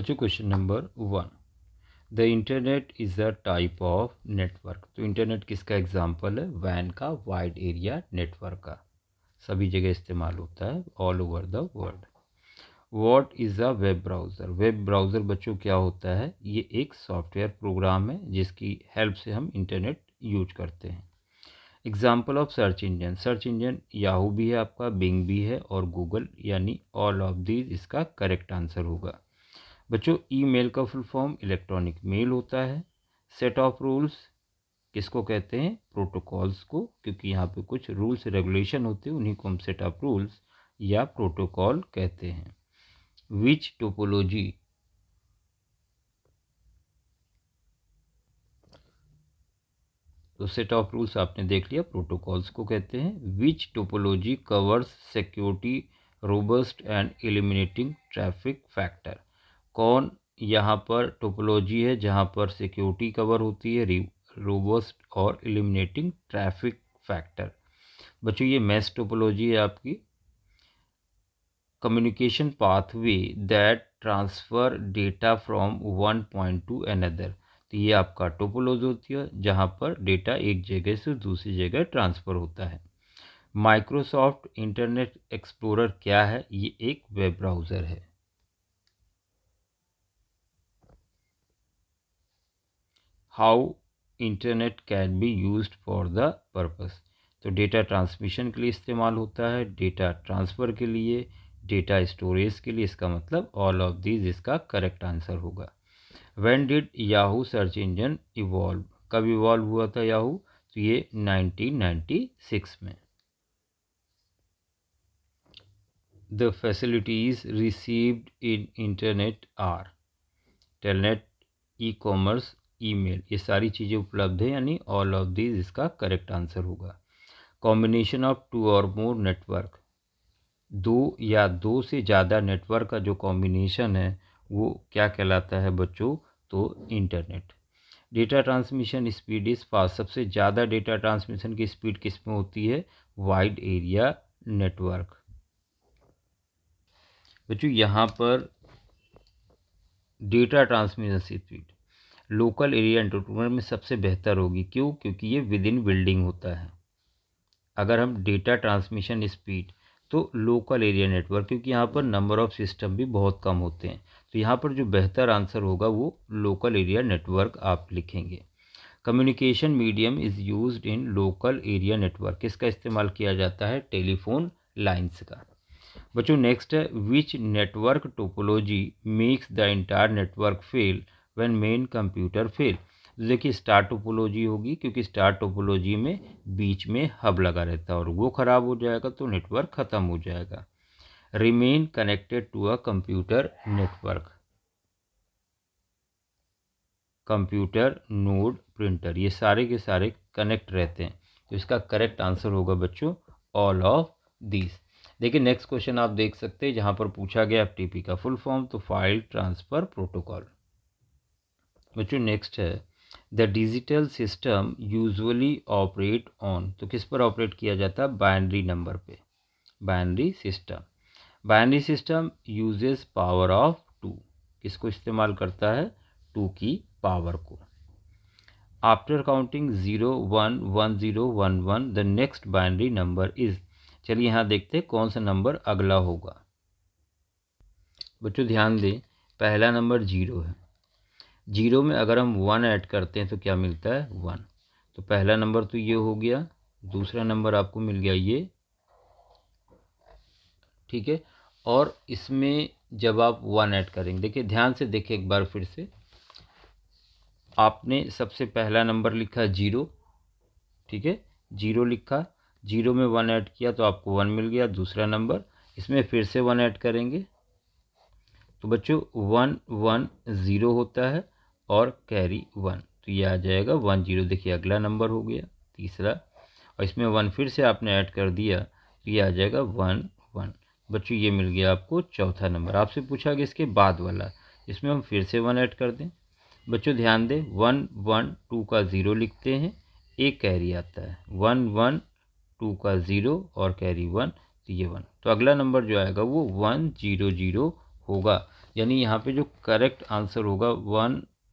बच्चों question number 1, the internet is a type of network. तो internet किसका example है? वैन का वाइड एरिया नेटवर्क का, सभी जगह इस्तेमाल होता है all over the world. What is a web browser? Web browser बच्चों क्या होता है? ये एक सॉफ्टवेयर प्रोग्राम है जिसकी हेल्प से हम इंटरनेट यूज करते हैं। Example of search engine, search engine Yahoo भी है आपका, बिंग भी है और गूगल, यानी ऑल ऑफ दीज इसका करेक्ट आंसर होगा। बच्चों ईमेल का फुल फॉर्म इलेक्ट्रॉनिक मेल होता है। सेट ऑफ रूल्स किसको कहते हैं? प्रोटोकॉल्स को, क्योंकि यहाँ पे कुछ रूल्स रेगुलेशन होते हैं, उन्हीं को हम सेट ऑफ रूल्स या प्रोटोकॉल कहते हैं। विच टोपोलॉजी, तो सेट ऑफ रूल्स आपने देख लिया, प्रोटोकॉल्स को कहते हैं। Which topology covers security robust and eliminating traffic factor? कौन यहाँ पर टोपोलॉजी है जहाँ पर सिक्योरिटी कवर होती है, रोबस्ट और एलिमिनेटिंग ट्रैफिक फैक्टर? बच्चों ये मैश टोपोलॉजी है आपकी। Communication pathway that transfer data from one point two another, तो ये आपका टोपोलॉजी होती है जहाँ पर डेटा एक जगह से दूसरी जगह ट्रांसफ़र होता है। माइक्रोसॉफ्ट इंटरनेट एक्सप्लोरर क्या है? ये एक वेब ब्राउज़र है। How internet can be used for the purpose? तो डेटा ट्रांसमिशन के लिए इस्तेमाल होता है, डेटा ट्रांसफ़र के लिए, डेटा स्टोरेज के लिए। इसका मतलब ऑल ऑफ दीज इसका करेक्ट आंसर होगा। When did Yahoo search engine evolve? कब इवॉल्व हुआ था याहू? तो ये 1996 में। The facilities received in internet or telnet, e commerce, email, ये सारी चीज़ें उपलब्ध है, यानी ऑल ऑफ दीज इसका करेक्ट आंसर होगा। Combination of two or more network, दो या दो से ज़्यादा नेटवर्क का जो कॉम्बिनेशन है वो क्या कहलाता है बच्चों? तो internet. Data transmission speed is fast, सबसे ज़्यादा डेटा ट्रांसमिशन की स्पीड किस में होती है? Wide area network. बच्चों यहाँ पर data transmission speed local area network में सबसे बेहतर होगी। क्यों? क्योंकि ये विद इन बिल्डिंग होता है। अगर हम डेटा ट्रांसमिशन स्पीड, तो लोकल एरिया नेटवर्क, क्योंकि यहाँ पर नंबर ऑफ सिस्टम भी बहुत कम होते हैं, तो यहाँ पर जो बेहतर आंसर होगा वो लोकल एरिया नेटवर्क आप लिखेंगे। Communication medium is used in local area network, किसका इस्तेमाल किया जाता है? टेलीफोन लाइंस का। बच्चों नेक्स्ट है, which network topology makes the entire network fail when main computer fail? देखिए स्टार टोपोलॉजी होगी, क्योंकि स्टार टोपोलॉजी में बीच में हब लगा रहता है और वो ख़राब हो जाएगा तो नेटवर्क ख़त्म हो जाएगा। Remain connected to a computer network, computer, node, printer, ये सारे के सारे कनेक्ट रहते हैं, तो इसका करेक्ट आंसर होगा बच्चों ऑल ऑफ दीज। देखिए नेक्स्ट क्वेश्चन आप देख सकते हैं जहाँ पर पूछा गया एफटीपी का फुल फॉर्म, तो फाइल ट्रांसफ़र प्रोटोकॉल। बच्चों नेक्स्ट है, the digital system usually operate on, तो किस पर ऑपरेट किया जाता है? बाइनरी नंबर पे, binary system. Binary system uses power of two, किसको इस्तेमाल करता है? टू की पावर को। After counting 0 1 1 0 1 1 the next binary number is, चलिए यहाँ देखते हैं कौन सा नंबर अगला होगा। बच्चों ध्यान दें, पहला नंबर 0 है, 0 में अगर हम 1 ऐड करते हैं तो क्या मिलता है? 1। तो पहला नंबर तो ये हो गया, दूसरा नंबर आपको मिल गया ये, ठीक है। और इसमें जब आप 1 ऐड करेंगे, देखिए ध्यान से देखिए एक बार फिर से, आपने सबसे पहला नंबर लिखा 0, ठीक है, 0 लिखा, 0 में 1 ऐड किया तो आपको 1 मिल गया, दूसरा नंबर, इसमें फिर से 1 ऐड करेंगे तो बच्चों 1 1 0 होता है और कैरी 1, तो ये आ जाएगा 1 0। देखिए अगला नंबर हो गया तीसरा, और इसमें 1 फिर से आपने ऐड कर दिया तो ये आ जाएगा 1 1। बच्चों ये मिल गया आपको चौथा नंबर। आपसे पूछा गया इसके बाद वाला, इसमें हम फिर से 1 ऐड कर दें। बच्चों ध्यान दें, 1 1 2 का 0 लिखते हैं, एक कैरी आता है, 1 1 2 का 0 और कैरी 1, तो ये 1, तो अगला नंबर जो आएगा वो 1 0 0 होगा। यानी यहाँ पे जो करेक्ट आंसर होगा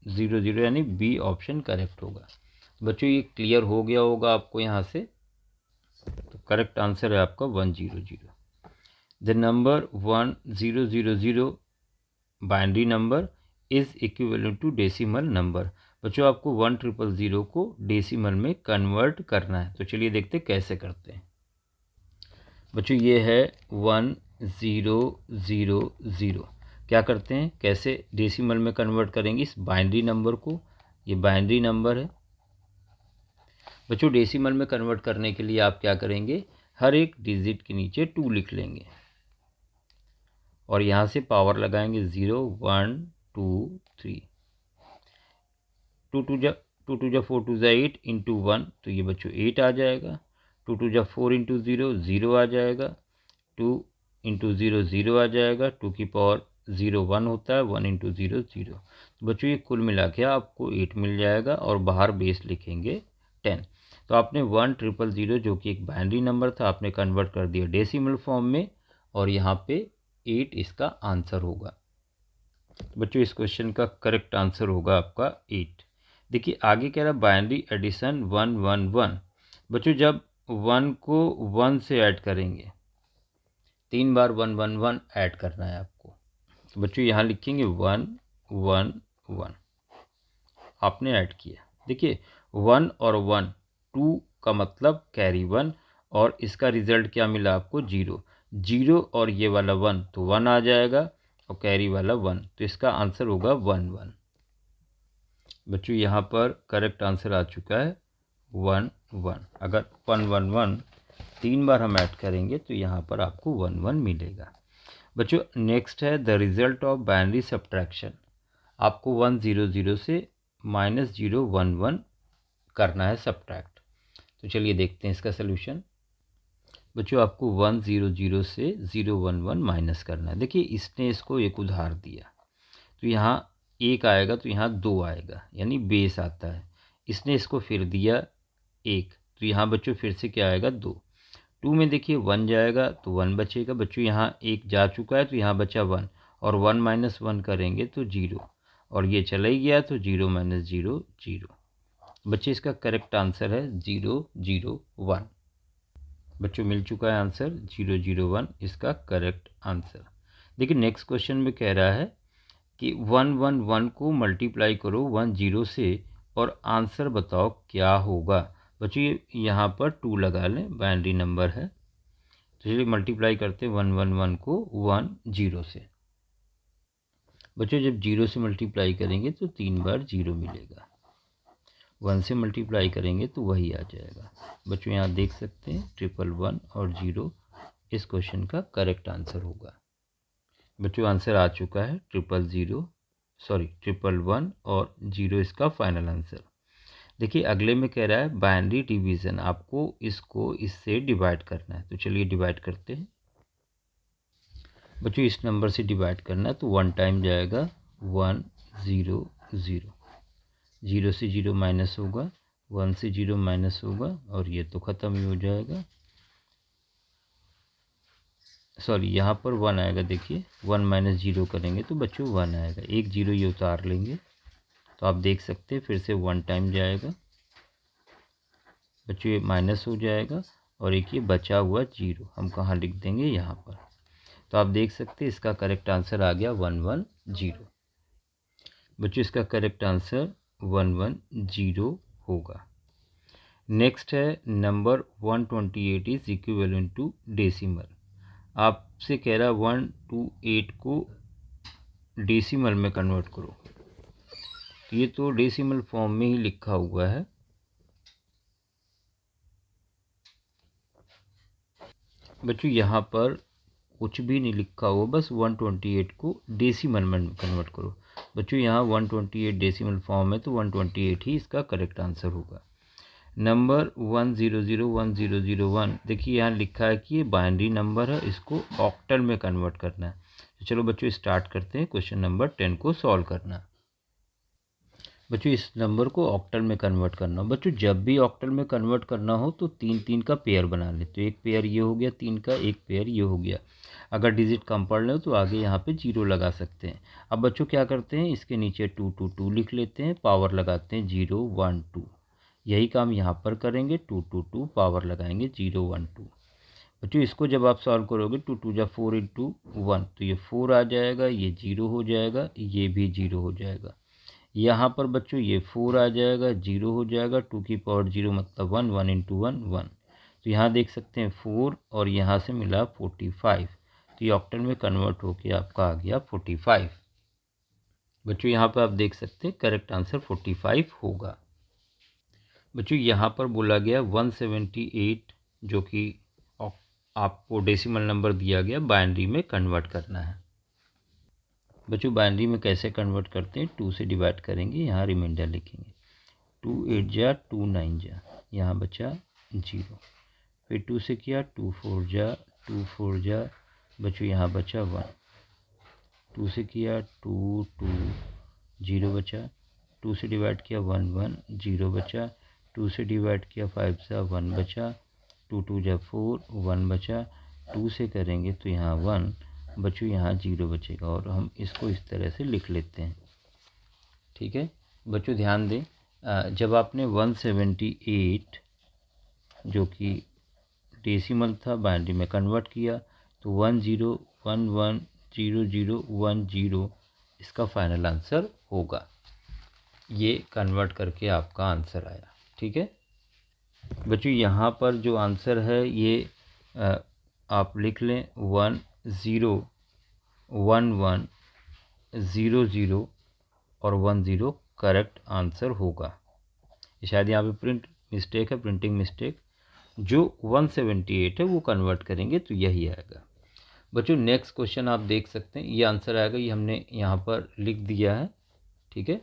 100 यानी बी ऑप्शन करेक्ट होगा। बच्चों ये क्लियर हो गया होगा आपको यहाँ से। तो करेक्ट आंसर है आपका 100। The number 1000 binary number is equivalent to decimal number. बच्चों आपको 1000 को डेसिमल में कन्वर्ट करना है। तो चलिए देखते कैसे करते हैं। बच्चों ये है 1000। क्या करते हैं, कैसे डेसिमल में कन्वर्ट करेंगे इस बाइनरी नंबर को। ये बाइनरी नंबर है बच्चों। डेसिमल में कन्वर्ट करने के लिए आप क्या करेंगे, हर एक डिजिट के नीचे 2 लिख लेंगे और यहाँ से पावर लगाएंगे 0 1 2 3। 2 2 जा 4 2 जा 8 इंटू 1, तो ये बच्चों 8 आ जाएगा। 2 2 जा 4 इंटू 0 0 आ जाएगा। 2 इंटू 0 0 आ जाएगा। 2 की पावर 0 1 होता है। 1 इंटू 0 0। तो बच्चों ये कुल मिला के आपको 8 मिल जाएगा और बाहर बेस लिखेंगे 10। तो आपने 1000 जो कि एक बाइनरी नंबर था आपने कन्वर्ट कर दिया डेसिमल फॉर्म में और यहाँ पे 8 इसका आंसर होगा। बच्चों इस क्वेश्चन का करेक्ट आंसर होगा आपका 8। देखिए आगे कह रहा बाइनरी एडिशन 1 1 1। बच्चों जब 1 को 1 से ऐड करेंगे 3 बार 1 1 1 ऐड करना है आपको। तो बच्चों यहाँ लिखेंगे 1 1 1। आपने ऐड किया। देखिए 1 और 1 2 का मतलब कैरी 1 और इसका रिजल्ट क्या मिला आपको 0 0 और ये वाला 1 तो 1 आ जाएगा और कैरी वाला 1, तो इसका आंसर होगा 1 1। बच्चों यहाँ पर करेक्ट आंसर आ चुका है 1 1। अगर 1 1 1 3 बार हम ऐड करेंगे तो यहाँ पर आपको 1 1 मिलेगा। बच्चों नेक्स्ट है the result of binary subtraction. आपको 100 से -0 1 1 करना है सब्ट्रैक्ट। तो चलिए देखते हैं इसका सलूशन। बच्चों आपको 100 से 0 1 1 माइनस करना है। देखिए इसने इसको एक उधार दिया तो यहाँ 1 आएगा तो यहाँ 2 आएगा यानी बेस आता है। इसने इसको फिर दिया 1 तो यहाँ बच्चों फिर से क्या आएगा 2। 2 में देखिए 1 जाएगा तो 1 बचेगा। बच्चों यहाँ 1 जा चुका है तो यहाँ बचा 1 और 1 माइनस 1 करेंगे तो 0 और ये चला ही गया तो 0 माइनस 0 0। बच्चे इसका करेक्ट आंसर है 0 0 1। बच्चों मिल चुका है आंसर 0 0 1 इसका करेक्ट आंसर। देखिए नेक्स्ट क्वेश्चन में कह रहा है कि 1 1 1 को मल्टीप्लाई करो 1 0 से और आंसर बताओ क्या होगा। बच्चों यहाँ पर 2 लगा लें, बाइनरी नंबर है तो चलिए मल्टीप्लाई करते हैं 1 1 1 को 1 0 से। बच्चों जब 0 से मल्टीप्लाई करेंगे तो 3 बार 0 मिलेगा। 1 से मल्टीप्लाई करेंगे तो वही आ जाएगा। बच्चों यहाँ देख सकते हैं 1 और 0 इस क्वेश्चन का करेक्ट आंसर होगा। बच्चों आंसर आ चुका है 1 और 0 इसका फाइनल आंसर। देखिए अगले में कह रहा है बाइनरी डिवीज़न, आपको इसको इससे डिवाइड करना है। तो चलिए डिवाइड करते हैं। बच्चों इस नंबर से डिवाइड करना है तो 1 टाइम जाएगा 1 0 0। 0 से 0 माइनस होगा, 1 से 0 माइनस होगा और ये तो ख़त्म ही हो जाएगा। सॉरी यहाँ पर 1 आएगा। देखिए 1 माइनस 0 करेंगे तो बच्चों 1 आएगा। 1 0 ये उतार लेंगे तो आप देख सकते हैं फिर से 1 टाइम जाएगा। बच्चों ये माइनस हो जाएगा और एक ये बचा हुआ 0 हम कहाँ लिख देंगे यहाँ पर। तो आप देख सकते हैं इसका करेक्ट आंसर आ गया 1 1 0। बच्चों इसका करेक्ट आंसर 1 1 0 होगा। नेक्स्ट है number 128 is equivalent to decimal. आपसे कह रहा है 128 को डेसिमल में कन्वर्ट करो। तो ये तो डेसिमल फॉर्म में ही लिखा हुआ है। बच्चों यहाँ पर कुछ भी नहीं लिखा हुआ, बस 128 को डेसिमल में कन्वर्ट करो। बच्चों यहाँ 128 डेसिमल फॉर्म है तो 128 ही इसका करेक्ट आंसर होगा। नंबर 1001 देखिए यहाँ लिखा है कि ये बाइनरी नंबर है, इसको ऑक्टल में कन्वर्ट करना है। तो चलो बच्चों स्टार्ट करते हैं क्वेश्चन नंबर 10 को सॉल्व करना। बच्चों इस नंबर को ऑक्टल में कन्वर्ट करना हो। बच्चों जब भी ऑक्टल में कन्वर्ट करना हो तो 3 का पेयर बना ले। तो एक पेयर ये हो गया 3 का, एक पेयर ये हो गया। अगर डिजिट कम पढ़ ले तो आगे यहाँ पे 0 लगा सकते हैं। अब बच्चों क्या करते हैं, इसके नीचे 2 2 2 लिख लेते हैं, पावर लगाते हैं 0 1 2। यही काम यहाँ पर करेंगे, 2 2 2 पावर लगाएंगे 0 1 2। बच्चों इसको जब आप सॉल्व करोगे 2 2 जा 4 × 1 तो ये 4 आ जाएगा, ये 0 हो जाएगा, ये भी 0 हो जाएगा। यहाँ पर बच्चों ये 4 आ जाएगा, 0 हो जाएगा, 2 की पावर 0 मतलब 1 1 × 1 1। तो यहाँ देख सकते हैं 4 और यहाँ से मिला 45। तो ये ऑक्टल में कन्वर्ट होके आपका आ गया 45। बच्चों यहाँ पर आप देख सकते हैं करेक्ट आंसर 45 होगा। बच्चों यहाँ पर बोला गया 178 जो कि आपको डेसिमल नंबर दिया गया बाइनरी में कन्वर्ट करना है। बच्चों बाइनरी में कैसे कन्वर्ट करते हैं, 2 से डिवाइड करेंगे, यहाँ रिमाइंडर लिखेंगे, 2 8 जा 2 9 जा, यहाँ बचा 0। फिर 2 से किया 2 4 जा 2 4 जा, बच्चों यहाँ बचा 1। 2 से किया 2 2 0 बचा। 2 से डिवाइड किया 1 1 0 बचा। 2 से डिवाइड किया 5 से 1 बचा। 2 2 जा 4 1 बचा। 2 से करेंगे तो यहाँ 1 बच्चों, यहाँ 0 बचेगा और हम इसको इस तरह से लिख लेते हैं। ठीक है बच्चों ध्यान दें, जब आपने 178 जो कि डेसिमल था बाइनरी में कन्वर्ट किया तो 1 0 1 1 0 0 1 0 इसका फाइनल आंसर होगा। ये कन्वर्ट करके आपका आंसर आया। ठीक है बच्चों यहाँ पर जो आंसर है ये आप लिख लें 1 0 1 1 0 0 और 1 0 करेक्ट आंसर होगा। शायद यहाँ पे प्रिंट मिस्टेक है, प्रिंटिंग मिस्टेक। जो 178 है वो कन्वर्ट करेंगे तो यही आएगा। बच्चों नेक्स्ट क्वेश्चन आप देख सकते हैं, ये आंसर आएगा, ये हमने यहाँ पर लिख दिया है। ठीक है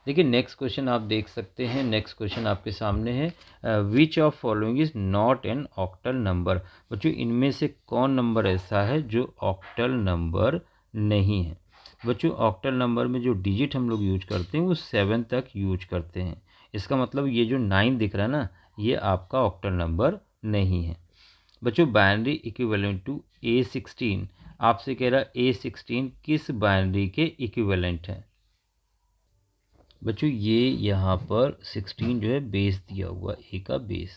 देखिए नेक्स्ट क्वेश्चन आप देख सकते हैं। नेक्स्ट क्वेश्चन आपके सामने है, which of following is not an octal number. बच्चों इनमें से कौन नंबर ऐसा है जो ऑक्टल नंबर नहीं है। बच्चों ऑक्टल नंबर में जो डिजिट हम लोग यूज करते हैं वो 7 तक यूज करते हैं। इसका मतलब ये जो 9 दिख रहा है ना, ये आपका ऑक्टल नंबर नहीं है। बच्चों बाइनरी इक्विवेलेंट टू A16, आपसे कह रहा A16 किस बाइनरी के इक्विवेलेंट है। बच्चों ये यहाँ पर 16 जो है बेस दिया हुआ, ए का बेस,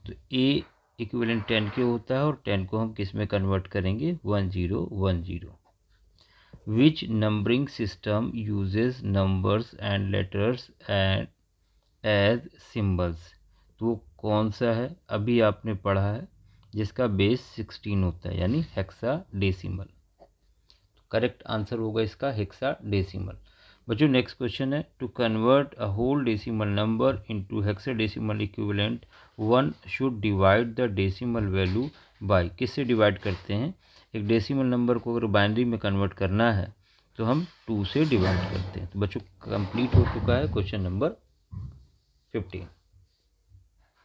तो A इक्विवेलेंट 10 के होता है और 10 को हम किस में कन्वर्ट करेंगे, 1 0 1 0। Which numbering system uses numbers and letters and as symbols. तो कौन सा है, अभी आपने पढ़ा है, जिसका बेस 16 होता है यानी हेक्साडेसिमल। करेक्ट आंसर होगा इसका हेक्साडेसिमल। बच्चों नेक्स्ट क्वेश्चन है, to convert a whole decimal number into hexadecimal equivalent one should divide the decimal value by. किससे डिवाइड करते हैं, एक डेसिमल नंबर को अगर बाइनरी में कन्वर्ट करना है तो हम 2 से डिवाइड करते हैं। तो बच्चों कंप्लीट हो चुका है क्वेश्चन नंबर 15।